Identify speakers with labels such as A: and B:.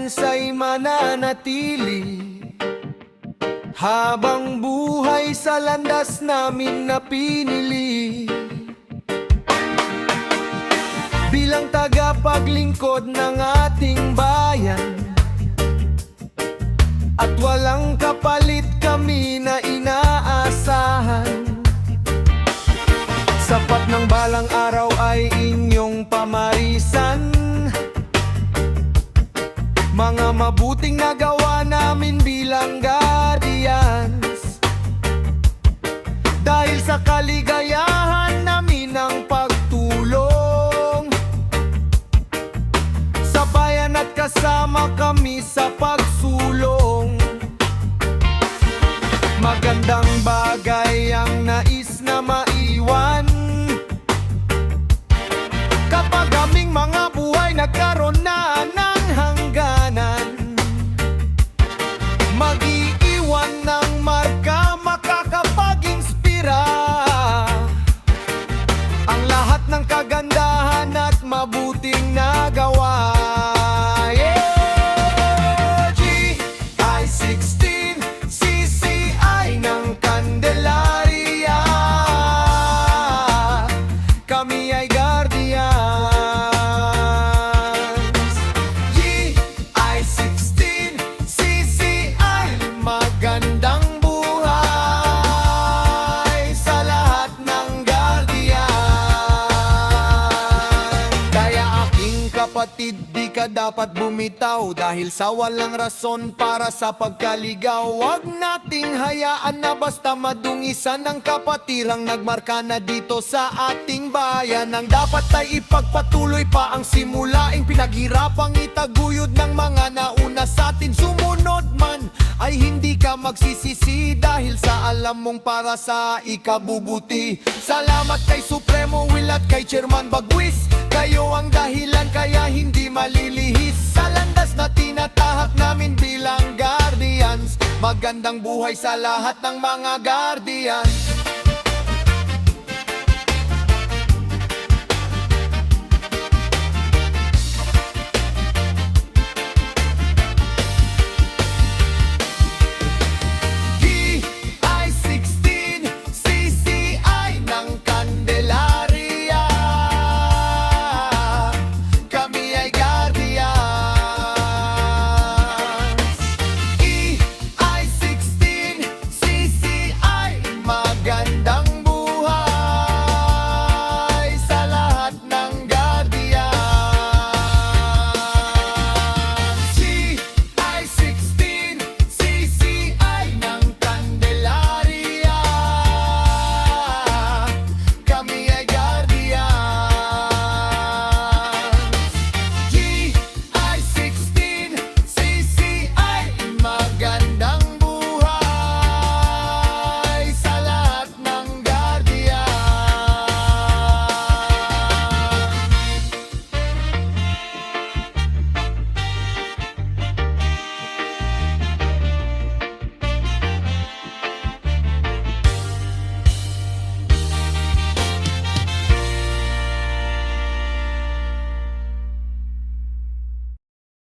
A: guardians ay mananatili habang buhay sa landas namin na pinili. Bilang tagapaglingkod ng ating bayan, at walang kapalit kami na inaasahan. Sapat ng balang araw ay inyong pamarisan, mga mabuting nagawa namin bilang guardians. Dahil sa kaligayahan namin ng pagtulong sa bayan at kasama kami sa pagsulong. Magandang bagay ang nais na maiwan kapag aming mga buhay nagkaroon na ng hangganan. Mag-iiwan ng marka, makakapag-inspira ang lahat ng kagandahan at mabuting nagawa. GI-16 CCI ng Candelaria, kami ay guardians. GI-16 CCI, magandang buhay sa lahat ng guardian. Kaya aking kapatid, di ka dapat bumitaw dahil sa walang rason para sa pagkaligaw. Huwag nating hayaan na basta madungisan ng kapatirang nagmarka na dito sa ating bayan. Ang dapat ay ipagpatuloy pa ang simulaing pinaghirapang itaguyod ng mga nauna sa atin. Sumunod man ay hindi ka magsisisi dahil sa alam mong para sa ikabubuti. Salamat kay Supremo Will at kay Chairman Bagwis, kayo ang dahilan kaya hindi malilihis sa landas na tinatahak namin bilang guardians. Magandang buhay sa lahat ng mga guardians.